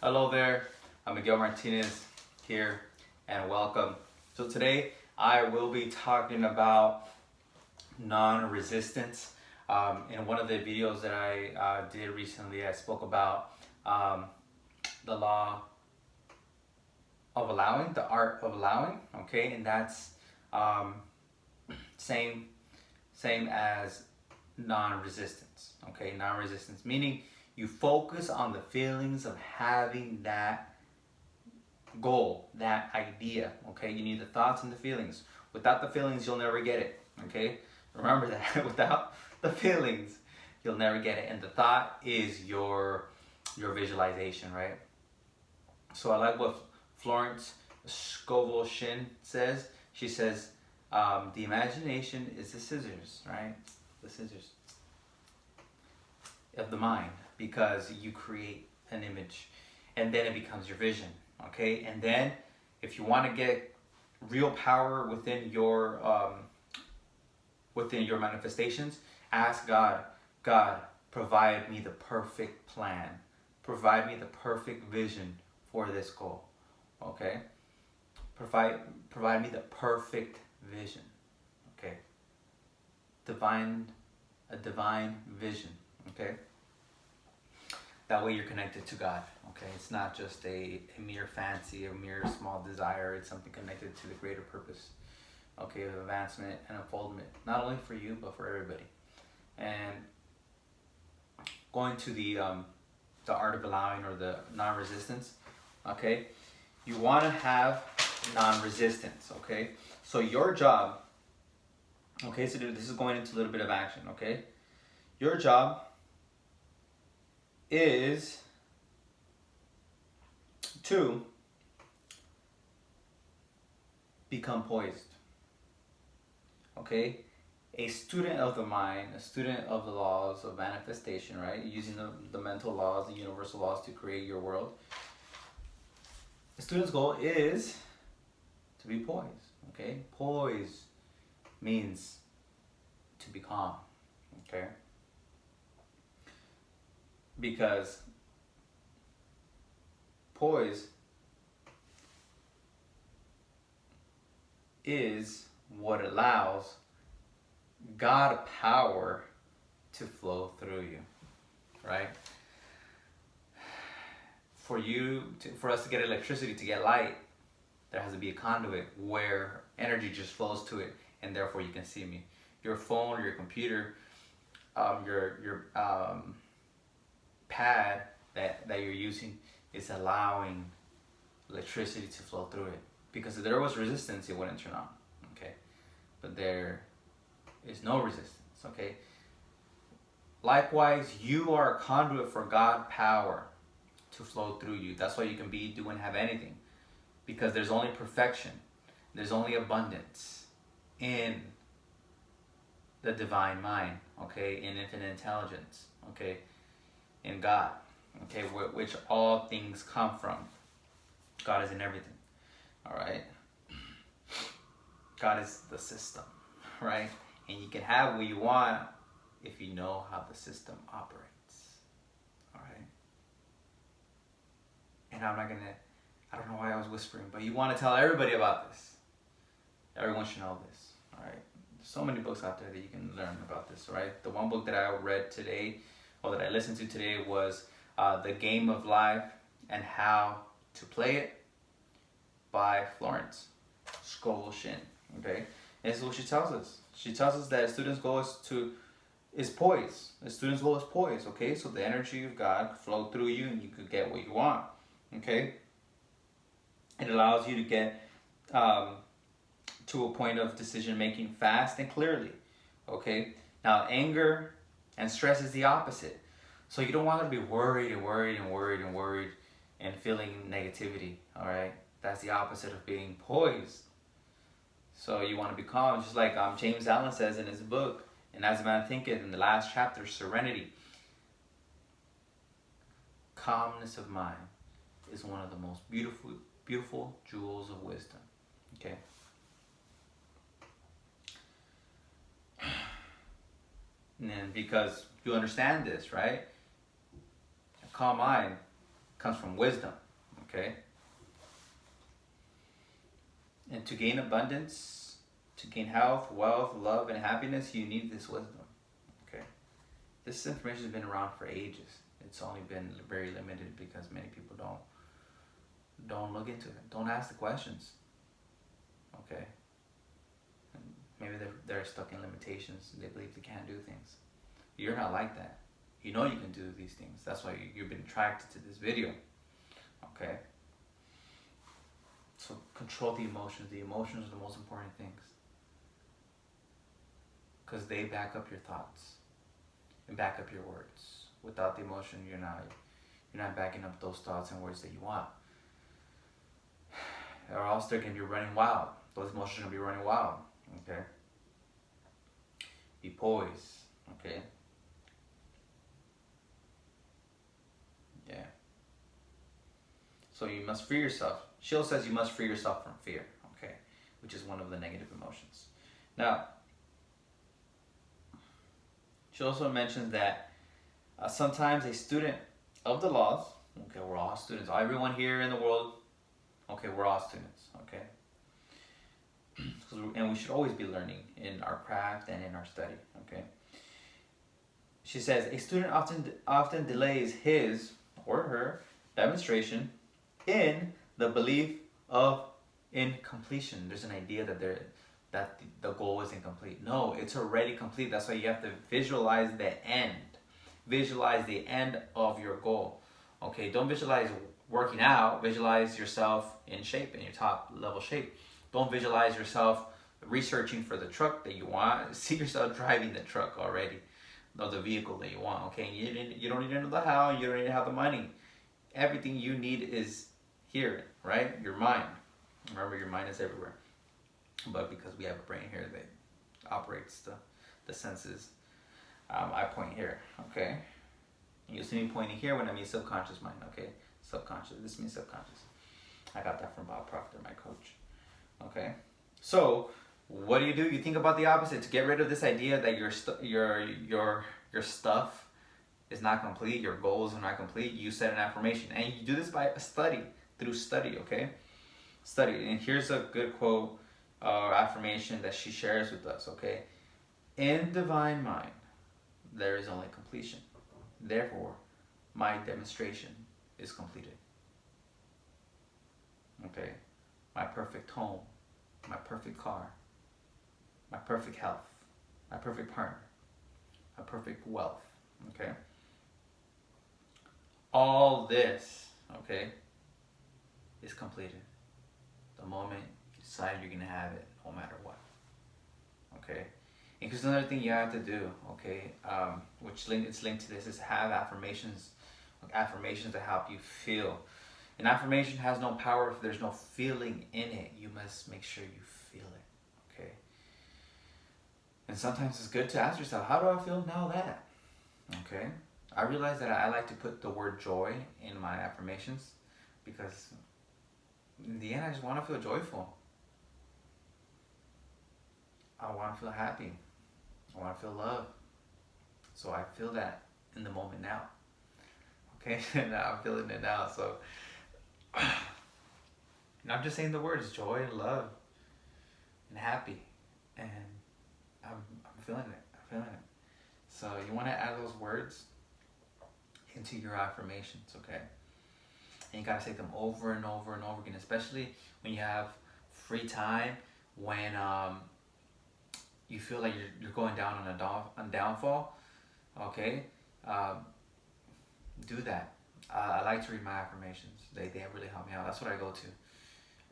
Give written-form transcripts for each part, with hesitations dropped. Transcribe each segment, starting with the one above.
Hello there, I'm Miguel Martinez here and welcome. So today I will be talking about non-resistance. In one of the videos that I did recently, I spoke about the law of allowing, the art of allowing, okay, and that's um, same as non-resistance, okay, non-resistance meaning you focus on the feelings of having that goal, that idea, okay? You need the thoughts and the feelings. Without the feelings, you'll never get it, okay? Remember that. Without the feelings, you'll never get it. And the thought is your visualization, right? So I like what Florence Scovel Shin says. She says, the imagination is the scissors, right? The scissors of the mind, because you create an image and then it becomes your vision, okay? And then if you want to get real power within your manifestations, ask God, provide me the perfect plan, provide me the perfect vision for this goal, okay? Provide me the perfect vision, okay? A divine vision, okay? That way you're connected to God, okay? It's not just a mere fancy, a mere small desire. It's something connected to the greater purpose, okay, of advancement and unfoldment, not only for you, but for everybody. And going to the art of allowing, or the non-resistance, okay? You want to have non-resistance, okay? So your job, okay, so this is going into a little bit of action, okay? Your job is to become poised, okay? A student of the mind, a student of the laws of manifestation, right? Using the mental laws, the universal laws to create your world. The student's goal is to be poised, okay? Poise means to be calm, okay? Because poise is what allows God power to flow through you, right? For us to get electricity, to get light, there has to be a conduit where energy just flows to it, and therefore you can see me. Your phone or your computer, your pad that you're using is allowing electricity to flow through it. Because if there was resistance, it wouldn't turn on, okay? But there is no resistance, okay? Likewise, you are a conduit for God power to flow through you. That's why you can be, do, and have anything. Because there's only perfection. There's only abundance in the divine mind, okay? In infinite intelligence, okay? In God, okay? Which all things come from. God is in everything, all right? God is the system, right? And you can have what you want if you know how the system operates, all right? And I don't know why I was whispering, but you want to tell everybody about this. Everyone should know this, all right? There's so many books out there that you can learn about this, all right? The one book that I read today, or that I listened to today, was The Game of Life and How to Play It by Florence Scovel Shin, okay? And this is what she tells us. She tells us that a student's goal is poise. A student's goal is poise, okay? So the energy of God flow through you and you could get what you want, okay? It allows you to get to a point of decision making fast and clearly, okay? Now anger and stress is the opposite. So you don't want to be worried and feeling negativity, all right? That's the opposite of being poised. So you want to be calm, just like James Allen says in his book, and As a Man Thinketh, in the last chapter, Serenity. Calmness of mind is one of the most beautiful jewels of wisdom, okay? And then because you understand this, right? A calm mind comes from wisdom, okay? And to gain abundance, to gain health, wealth, love, and happiness, you need this wisdom, okay? This information has been around for ages. It's only been very limited because many people don't look into it. Don't ask the questions, okay? And maybe they're stuck in limitations. They believe they can't do things. You're not like that. You know you can do these things. That's why you've been attracted to this video, okay? So control the emotions. The emotions are the most important things because they back up your thoughts and back up your words. Without the emotion, you're not backing up those thoughts and words that you want. Or else they're gonna be running wild. Those emotions are gonna be running wild. Okay. Be poised. Okay. Yeah. So you must free yourself. Shield says you must free yourself from fear. Okay, which is one of the negative emotions. Now, she also mentions that sometimes a student of the laws, okay, we're all students, everyone here in the world, okay, we're all students, okay? And we should always be learning in our craft and in our study, okay? She says, a student often delays his or her demonstration in the belief of incompletion. There's an idea that the goal is incomplete. No, it's already complete. That's why you have to visualize the end. Visualize the end of your goal. Okay, don't visualize working out. Visualize yourself in shape, in your top level shape. Don't visualize yourself researching for the truck that you want. See yourself driving the truck already, or the vehicle that you want. Okay, you don't need to know the how. You don't need to have the money. Everything you need is here, right? Your mind. Remember, your mind is everywhere. But because we have a brain here that operates the senses, I point here, okay? You'll see me pointing here when I mean subconscious mind, okay? Subconscious, this means subconscious. I got that from Bob Proctor, my coach, okay? So, what do? You think about the opposite. To get rid of this idea that your stuff is not complete, your goals are not complete, you set an affirmation. And you do this by through study, okay? Study. And here's a good quote or affirmation that she shares with us, okay? In divine mind, there is only completion. Therefore, my demonstration is completed. Okay? My perfect home, my perfect car, my perfect health, my perfect partner, my perfect wealth, okay? All this, okay, is completed the moment you decide you're gonna have it, no matter what, okay? And because another thing you have to do, okay, it's linked to this, is have affirmations that help you feel. An affirmation has no power if there's no feeling in it. You must make sure you feel it, okay? And sometimes it's good to ask yourself, how do I feel now that? Okay? I realize that I like to put the word joy in my affirmations because in the end, I just want to feel joyful. I want to feel happy. I want to feel love. So I feel that in the moment now. Okay? Now I'm feeling it now. So and I'm just saying the words joy and love and happy. And I'm feeling it. I'm feeling it. So you want to add those words into your affirmations, okay? And you got to say them over and over and over again, especially when you have free time, when you feel like you're going down on a downfall, okay? Do that. I like to read my affirmations. They really help me out. That's what I go to.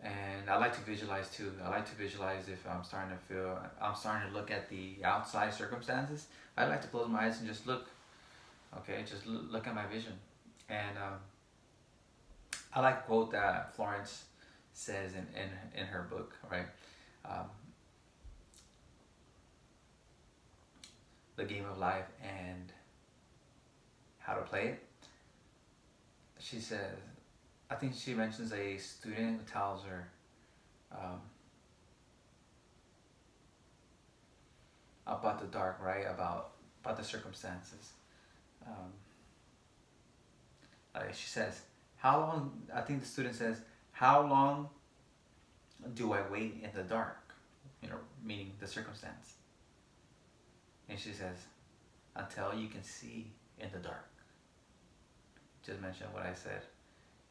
And I like to visualize too. I like to visualize if I'm starting to look at the outside circumstances. I like to close my eyes and just look. Okay, just look at my vision. And I like a quote that Florence says in her book, right? The Game of Life and How to Play It. She says, I think she mentions a student who tells her about the dark, right? About the circumstances. She says, How long, I think the student says, how long do I wait in the dark? Meaning the circumstance. And she says, until you can see in the dark. Just mention what I said.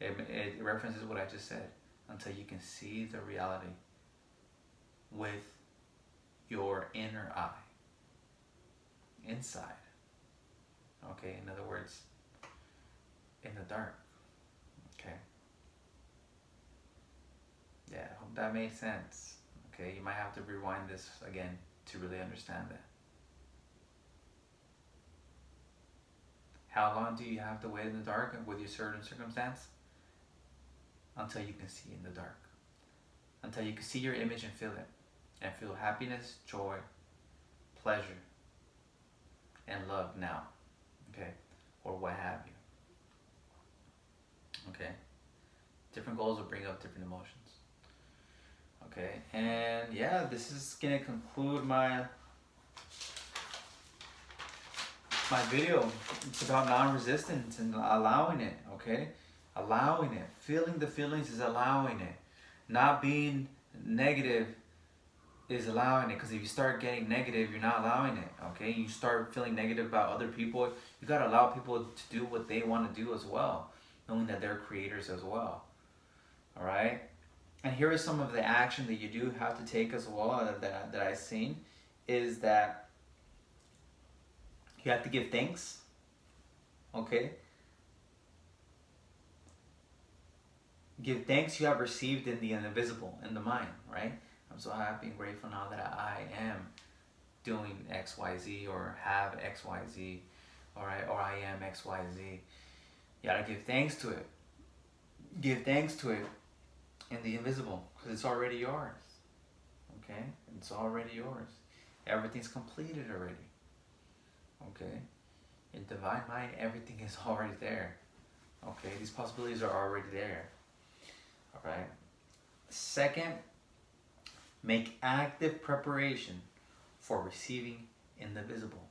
It references what I just said. Until you can see the reality with your inner eye. Inside. Okay, in other words, in the dark. Okay. Yeah, I hope that made sense. Okay, you might have to rewind this again to really understand that. How long do you have to wait in the dark with your certain circumstance? Until you can see in the dark. Until you can see your image and feel it. And feel happiness, joy, pleasure, and love now. Okay? Or what have you. Okay? Different goals will bring up different emotions. Okay? And yeah, this is going to conclude my video. It's about non-resistance and allowing it. Okay? Allowing it. Feeling the feelings is allowing it. Not being negative is allowing it, because if you start getting negative, you're not allowing it. Okay, you start feeling negative about other people, you got to allow people to do what they want to do as well, knowing that they're creators as well. All right, and here is some of the action that you do have to take as well that I've seen, is that you have to give thanks. Okay, give thanks you have received in the invisible, in the mind, right? I'm so happy and grateful now that I am doing XYZ, or have XYZ, or I am XYZ. You gotta give thanks to it. Give thanks to it in the invisible, because it's already yours. Okay? It's already yours. Everything's completed already. Okay? In divine mind, everything is already there. Okay? These possibilities are already there. Alright? Second, make active preparation for receiving in the visible.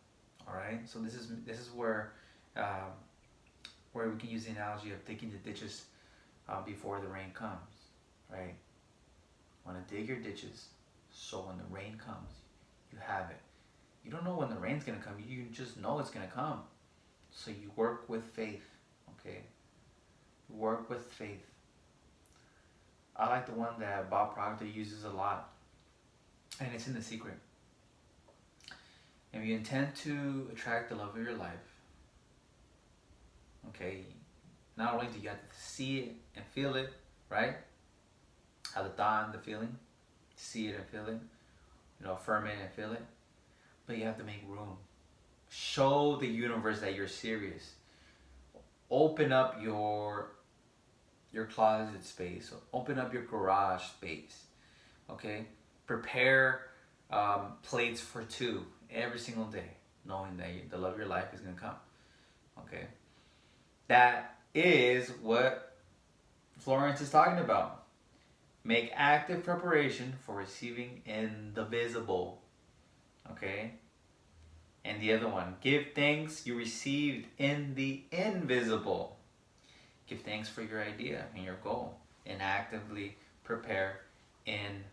All right. So this is where we can use the analogy of digging the ditches before the rain comes. Right. You want to dig your ditches so when the rain comes, you have it. You don't know when the rain's gonna come. You just know it's gonna come. So you work with faith. Okay. You work with faith. I like the one that Bob Proctor uses a lot. And it's in The Secret. If you intend to attract the love of your life, okay, not only do you have to see it and feel it, right? Have the thought and the feeling, see it and feel it, affirm it and feel it, but you have to make room. Show the universe that you're serious. Open up your closet space. Open up your garage space. Okay? Prepare plates for two every single day, knowing that the love of your life is going to come. Okay? That is what Florence is talking about. Make active preparation for receiving in the visible. Okay? And the other one, give thanks you received in the invisible. Give thanks for your idea and your goal, and actively prepare in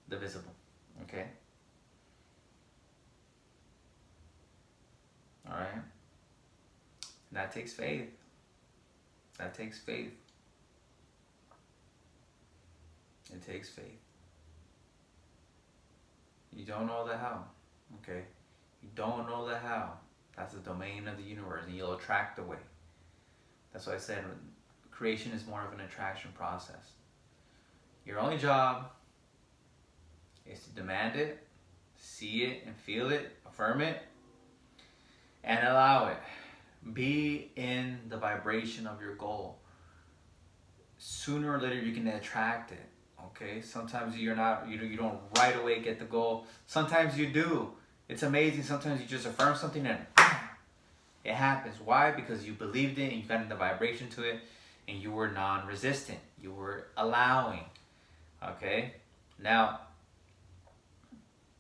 the visible. Okay? All right? That takes faith. That takes faith. It takes faith. You don't know the how. Okay? You don't know the how. That's the domain of the universe, and you'll attract the way. That's why I said creation is more of an attraction process. Your only job is to demand it, see it and feel it, affirm it, and allow it. Be in the vibration of your goal. Sooner or later you can attract it. Okay? Sometimes you don't right away get the goal. Sometimes you do. It's amazing. Sometimes you just affirm something and it happens. Why? Because you believed it and you got in the vibration to it, and you were non-resistant. You were allowing. Okay? Now,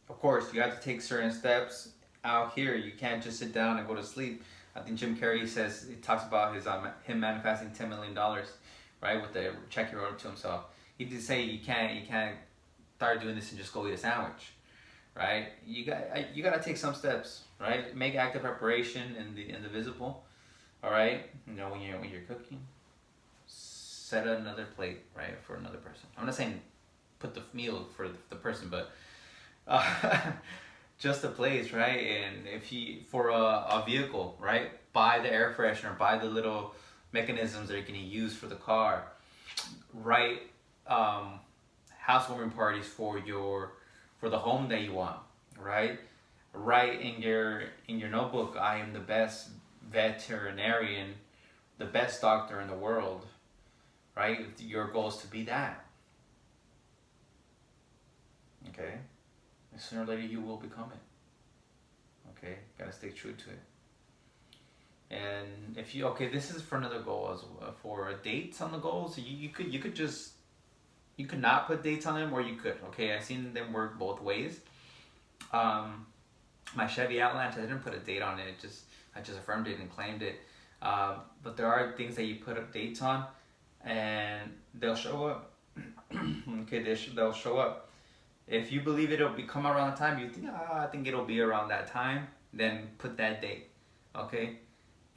of course, you have to take certain steps out here. You can't just sit down and go to sleep. I think Jim Carrey says, he talks about him manifesting $10 million, right, with the check he wrote to himself. He did say you can't start doing this and just go eat a sandwich, right? You gotta take some steps, right? Make active preparation in the visible, all right. You know, when you're cooking, set another plate, right, for another person. I'm not saying put the meal for the person, but just a place, right? And if you, for a vehicle, right, buy the air freshener, buy the little mechanisms that you're going to use for the car, right? Housewarming parties for the home that you want, right? Write in your notebook, I am the best veterinarian, the best doctor in the world, right? Your goal is to be that. Okay, and sooner or later you will become it. Okay, gotta stay true to it. And if you, okay, this is for another goal as well, for dates on the goals. You could not put dates on them, or you could. Okay, I've seen them work both ways. My Chevy Avalanche, I didn't put a date on it. I just affirmed it and claimed it. But there are things that you put up dates on, and they'll show up. Okay, they'll show up. If you believe it'll come around the time you think, I think it'll be around that time, then put that date, okay?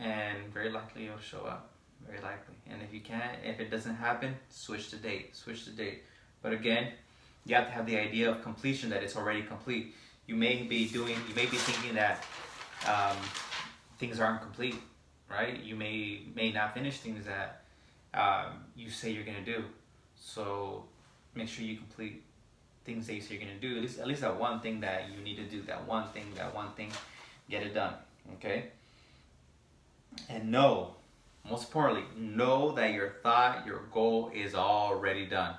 And very likely it'll show up, very likely. And if it doesn't happen, switch the date. But again, you have to have the idea of completion, that it's already complete. You may be thinking that things aren't complete, right? You may not finish things that you say you're gonna do. So make sure you complete things that you say you're gonna do. At least that one thing that you need to do. That one thing. Get it done. Okay. And most importantly, know that your thought, your goal is already done.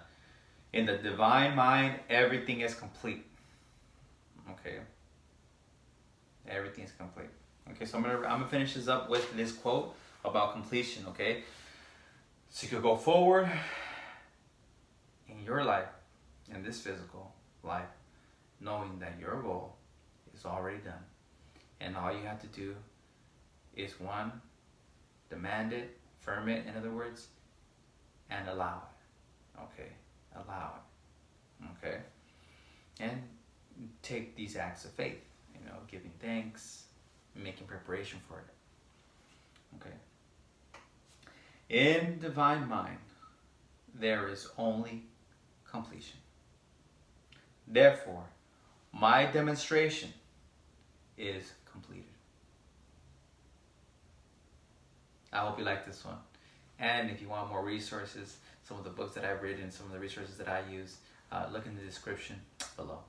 In the divine mind, everything is complete. Okay. Everything is complete. Okay, so I'm gonna finish this up with this quote about completion. Okay. So you could go forward in your life, in this physical life, knowing that your goal is already done. And all you have to do is, one, demand it, affirm it, in other words, and allow it. Okay, allow it. Okay, and take these acts of faith, giving thanks, making preparation for it. Okay. In divine mind, there is only completion. Therefore, my demonstration is completed. I hope you like this one. And if you want more resources, some of the books that I've written, some of the resources that I use, look in the description below.